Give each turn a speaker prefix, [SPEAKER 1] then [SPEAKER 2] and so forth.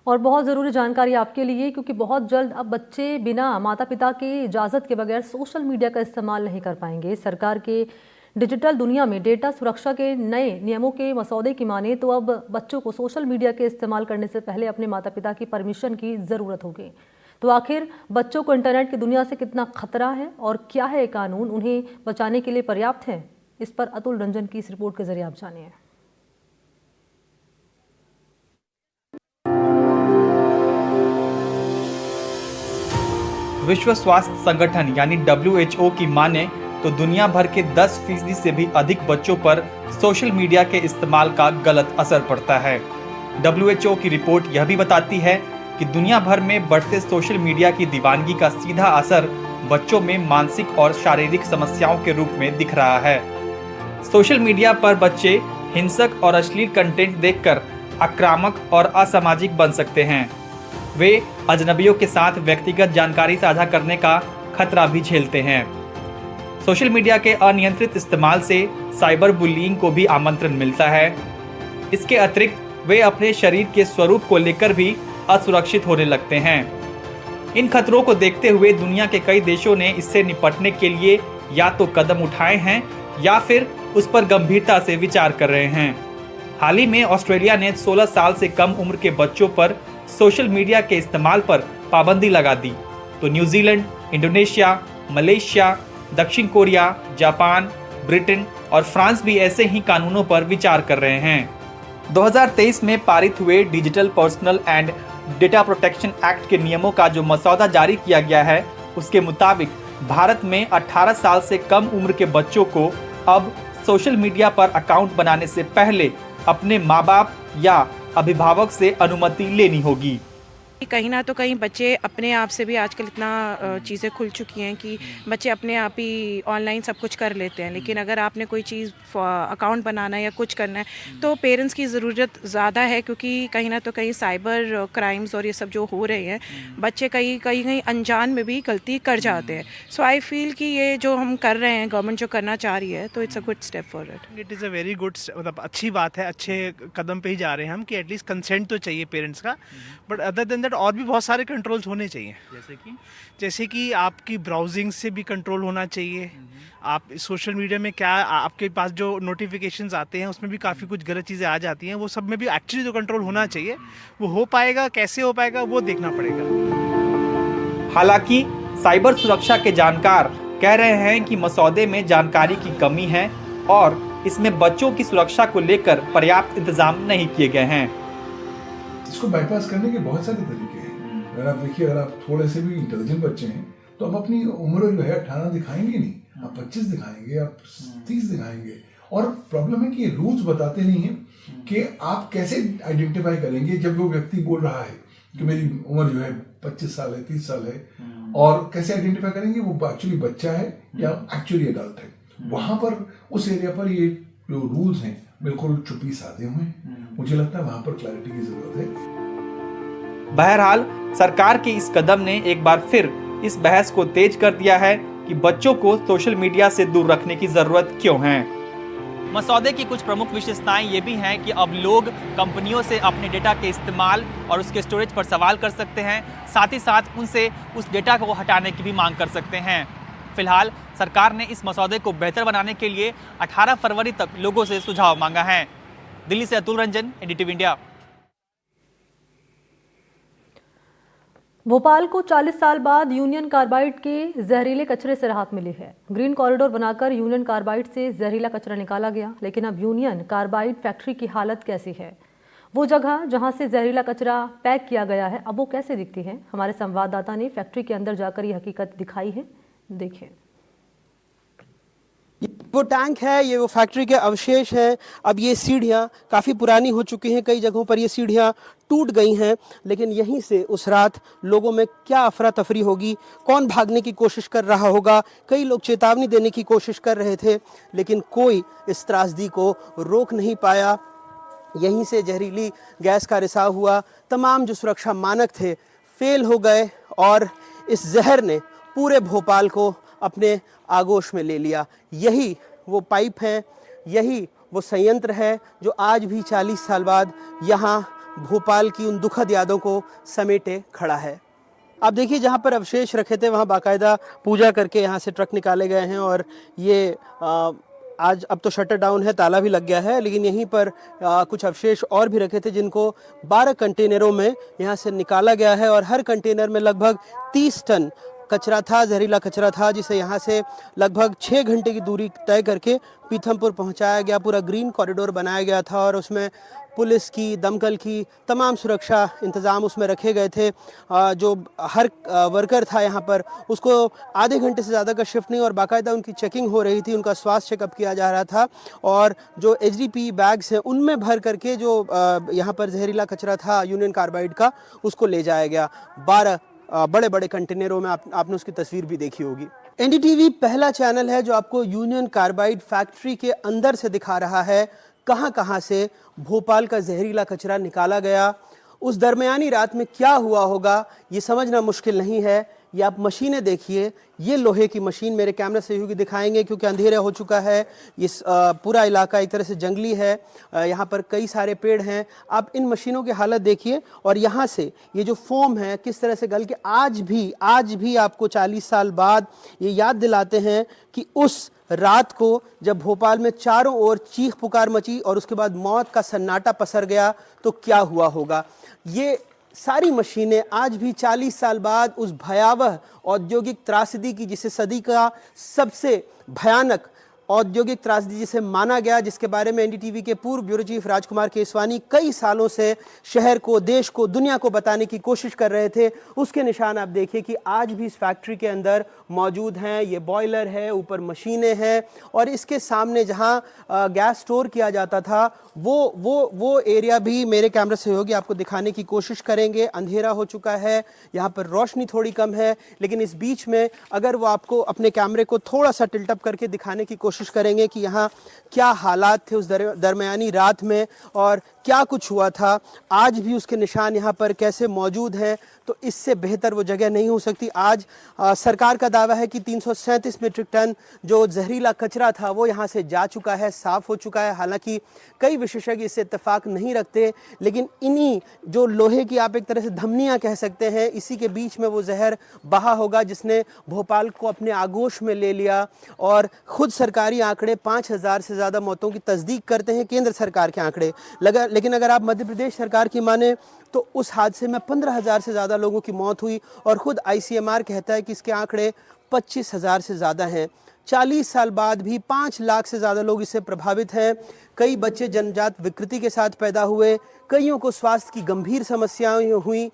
[SPEAKER 1] और बहुत ज़रूरी जानकारी आपके लिए, क्योंकि बहुत जल्द अब बच्चे बिना माता पिता की इजाज़त के बगैर सोशल मीडिया का इस्तेमाल नहीं कर पाएंगे। सरकार के डिजिटल दुनिया में डेटा सुरक्षा के नए नियमों के मसौदे की माने तो अब बच्चों को सोशल मीडिया के इस्तेमाल करने से पहले अपने माता पिता की परमिशन की ज़रूरत होगी। तो आखिर बच्चों को इंटरनेट की दुनिया से कितना खतरा है और क्या है कानून उन्हें बचाने के लिए पर्याप्त है, इस पर अतुल रंजन की इस रिपोर्ट के जरिए आप जानिए।
[SPEAKER 2] विश्व स्वास्थ्य संगठन यानी WHO की माने तो दुनिया भर के 10% से भी अधिक बच्चों पर सोशल मीडिया के इस्तेमाल का गलत असर पड़ता है। WHO की रिपोर्ट यह भी बताती है कि दुनिया भर में बढ़ते सोशल मीडिया की दीवानगी का सीधा असर बच्चों में मानसिक और शारीरिक समस्याओं के रूप में दिख रहा है। सोशल मीडिया पर बच्चे हिंसक और अश्लील कंटेंट देखकर आक्रामक और असामाजिक बन सकते हैं। वे अजनबियों के साथ व्यक्तिगत जानकारी साझा करने का खतरा भी झेलते हैं। सोशल मीडिया के अनियंत्रित इस्तेमाल से साइबर बुलिंग को भी आमंत्रण मिलता है। इसके अतिरिक्त वे अपने शरीर के स्वरूप को लेकर भी असुरक्षित होने लगते हैं। इन खतरों को देखते हुए दुनिया के कई देशों ने इससे निपटने के लिए या तो कदम उठाए हैं या फिर उस पर गंभीरता से विचार कर रहे हैं। हाल ही में ऑस्ट्रेलिया ने 16 साल से कम उम्र के बच्चों पर सोशल मीडिया के इस्तेमाल पर पाबंदी लगा दी, तो न्यूजीलैंड, इंडोनेशिया, मलेशिया, दक्षिण कोरिया, जापान, ब्रिटेन और फ्रांस भी ऐसे ही कानूनों पर विचार कर रहे हैं। 2023 में पारित हुए digital personal and data protection act के नियमों का जो मसौदा जारी किया गया है, उसके मुताबिक भारत में 18 साल से कम उम्र के बच्चों को अब सोशल मीडिया पर अकाउंट बनाने से पहले अपने माँ बाप या अभिभावक से अनुमति लेनी होगी।
[SPEAKER 3] कहीं ना तो कहीं बच्चे अपने आप से भी आजकल इतना चीज़ें खुल चुकी हैं कि बच्चे अपने आप ही ऑनलाइन सब कुछ कर लेते हैं। लेकिन अगर आपने कोई चीज़ अकाउंट बनाना है या कुछ करना है तो पेरेंट्स की ज़रूरत ज़्यादा है, क्योंकि कहीं ना तो कहीं साइबर क्राइम्स और ये सब जो हो रहे हैं, बच्चे कहीं अनजान में भी गलती कर जाते हैं। सो आई फील कि ये जो हम कर रहे हैं, गवर्नमेंट जो करना चाह रही है, तो it's a good step for it.
[SPEAKER 4] It is a very good, मतलब अच्छी बात है, अच्छे कदम पे ही जा रहे हैं हम कि एटलीस्ट कंसेंट तो चाहिए पेरेंट्स का। बट अदर देन दैट और भी बहुत सारे कंट्रोल्स होने चाहिए, जैसे कि आपकी ब्राउजिंग से भी कंट्रोल होना चाहिए। आप सोशल मीडिया में क्या आपके पास जो नोटिफिकेशंस आते हैं उसमें भी काफ़ी कुछ गलत चीज़ें आ जाती हैं, वो सब में भी एक्चुअली जो कंट्रोल होना चाहिए वो हो पाएगा, कैसे हो पाएगा वो देखना पड़ेगा।
[SPEAKER 2] हालांकि साइबर सुरक्षा के जानकार कह रहे हैं कि मसौदे में जानकारी की कमी है और इसमें बच्चों की सुरक्षा को लेकर पर्याप्त इंतजाम नहीं किए गए हैं।
[SPEAKER 5] इसको बाईपास करने के बहुत सारे तरीके हैं। अगर आप देखिए, अगर आप थोड़े से भी इंटेलिजेंट बच्चे हैं तो आप अपनी उम्र जो है 18 दिखाएंगे नहीं, आप 25 दिखाएंगे, आप 30 दिखाएंगे। और प्रॉब्लम है कि रूल्स बताते नहीं हैं कि आप कैसे आइडेंटिफाई करेंगे जब वो व्यक्ति बोल रहा है कि मेरी उम्र जो है 25 साल है, 30 साल है, और कैसे आइडेंटिफाई करेंगे वो एक्चुअली बच्चा है या एक्चुअली एडल्ट है। वहां पर उस एरिया पर ये जो रूल्स हैं बिल्कुल चुप्पी साधे हुए हैं। मुझे लगता है वहां पर क्लैरिटी की जरूरत है।
[SPEAKER 2] बहरहाल सरकार के इस कदम ने एक बार फिर इस बहस को तेज कर दिया है कि बच्चों को सोशल मीडिया से दूर रखने की जरूरत क्यों है। मसौदे की कुछ प्रमुख विशेषताएं ये भी हैं कि अब लोग कंपनियों से अपने डेटा के इस्तेमाल और उसके स्टोरेज पर सवाल कर सकते हैं, साथ ही साथ उनसे उस डेटा को हटाने की भी मांग कर सकते हैं। फिलहाल सरकार ने इस मसौदे को बेहतर बनाने के लिए 18 फरवरी तक लोगों से सुझाव मांगा है। दिल्ली से अतुल रंजन, NDTV इंडिया।
[SPEAKER 1] भोपाल को 40 साल बाद यूनियन कार्बाइड के जहरीले कचरे से राहत मिली है। ग्रीन कॉरिडोर बनाकर यूनियन कार्बाइड से जहरीला कचरा निकाला गया, लेकिन अब यूनियन कार्बाइड फैक्ट्री की हालत कैसी है? वो जगह जहां से जहरीला कचरा पैक किया गया है, अब वो कैसे दिखती है? हमारे संवाददाता ने फैक्ट्री के अंदर जाकर ये हकीकत दिखाई है, देखिए।
[SPEAKER 6] वो टैंक है, ये वो फैक्ट्री के अवशेष हैं। अब ये सीढ़ियाँ काफ़ी पुरानी हो चुकी हैं, कई जगहों पर ये सीढ़ियाँ टूट गई हैं। लेकिन यहीं से उस रात लोगों में क्या अफरा तफरी होगी, कौन भागने की कोशिश कर रहा होगा। कई लोग चेतावनी देने की कोशिश कर रहे थे, लेकिन कोई इस त्रासदी को रोक नहीं पाया। यहीं से जहरीली गैस का रिसाव हुआ, तमाम जो सुरक्षा मानक थे फेल हो गए और इस जहर ने पूरे भोपाल को अपने आगोश में ले लिया। यही वो पाइप हैं, यही वो संयंत्र है जो आज भी 40 साल बाद यहाँ भोपाल की उन दुखद यादों को समेटे खड़ा है। आप देखिए जहाँ पर अवशेष रखे थे वहाँ बाकायदा पूजा करके यहाँ से ट्रक निकाले गए हैं और ये आज अब तो शटर डाउन है, ताला भी लग गया है, लेकिन यहीं पर कुछ अवशेष और भी रखे थे जिनको 12 कंटेनरों में यहाँ से निकाला गया है और हर कंटेनर में लगभग 30 टन कचरा था, जहरीला कचरा था, जिसे यहाँ से लगभग 6 घंटे की दूरी तय करके पीथमपुर पहुँचाया गया। पूरा ग्रीन कॉरिडोर बनाया गया था और उसमें पुलिस की, दमकल की तमाम सुरक्षा इंतज़ाम उसमें रखे गए थे। जो हर वर्कर था यहाँ पर उसको आधे घंटे से ज़्यादा का शिफ्ट नहीं और बाकायदा उनकी चेकिंग हो रही थी, उनका स्वास्थ्य चेकअप किया जा रहा था और जो HDPE बैग्स हैं उनमें भर करके जो यहाँ पर जहरीला कचरा था यूनियन कार्बाइड का, उसको ले जाया गया। 12 बड़े बड़े कंटेनरों में आपने उसकी तस्वीर भी देखी होगी। NDTV पहला चैनल है जो आपको यूनियन कार्बाइड फैक्ट्री के अंदर से दिखा रहा है कहां से भोपाल का जहरीला कचरा निकाला गया। उस दरमियानी रात में क्या हुआ होगा ये समझना मुश्किल नहीं है। ये आप मशीनें देखिए, ये लोहे की मशीन मेरे कैमरा सहयोगी दिखाएंगे क्योंकि अंधेरा हो चुका है। ये पूरा इलाका एक तरह से जंगली है, यहाँ पर कई सारे पेड़ हैं। आप इन मशीनों की हालत देखिए और यहाँ से ये जो फोम है किस तरह से गल के आज भी आपको 40 साल बाद ये याद दिलाते हैं कि उस रात को जब भोपाल में चारों ओर चीख पुकार मची और उसके बाद मौत का सन्नाटा पसर गया तो क्या हुआ होगा। ये सारी मशीनें आज भी 40 साल बाद उस भयावह औद्योगिक त्रासदी की, जिसे सदी का सबसे भयानक औद्योगिक त्रासदी जिसे माना गया, जिसके बारे में NDTV के पूर्व ब्यूरो चीफ राजकुमार केसवानी कई सालों से शहर को, देश को, दुनिया को बताने की कोशिश कर रहे थे, उसके निशान आप देखिए कि आज भी इस फैक्ट्री के अंदर मौजूद हैं। ये बॉयलर है, ऊपर मशीनें हैं और इसके सामने जहां गैस स्टोर किया जाता था वो एरिया भी मेरे कैमरा सहयोगी आपको दिखाने की कोशिश करेंगे। अंधेरा हो चुका है, यहाँ पर रोशनी थोड़ी कम है, लेकिन इस बीच में अगर वो आपको अपने कैमरे को थोड़ा सा टिल्टअप करके दिखाने की कोशिश करेंगे कि यहाँ क्या हालात थे उस दरमियानी रात में और क्या कुछ हुआ था, आज भी उसके निशान यहाँ पर कैसे मौजूद हैं, तो इससे बेहतर वो जगह नहीं हो सकती। आज सरकार का दावा है कि 337 मीट्रिक टन जो जहरीला कचरा था वो यहाँ से जा चुका है, साफ हो चुका है। हालांकि कई विशेषज्ञ इससे इत्तेफाक नहीं रखते, लेकिन इन्हीं जो लोहे की आप एक तरह से धमनियाँ कह सकते हैं, इसी के बीच में वो जहर बहा होगा जिसने भोपाल को अपने आगोश में ले लिया। और खुद सरकारी आंकड़े 5000 से ज़्यादा मौतों की तस्दीक करते हैं, केंद्र सरकार के आंकड़े लेकिन अगर आप मध्य प्रदेश सरकार की माने तो उस हादसे में 15,000 से ज़्यादा लोगों की मौत हुई और खुद ICMR कहता है कि इसके आंकड़े 25,000 से ज़्यादा हैं। 40 साल बाद भी 5 लाख से ज़्यादा लोग इससे प्रभावित हैं। कई बच्चे जन्मजात विकृति के साथ पैदा हुए, कईयों को स्वास्थ्य की गंभीर समस्याएं हुई।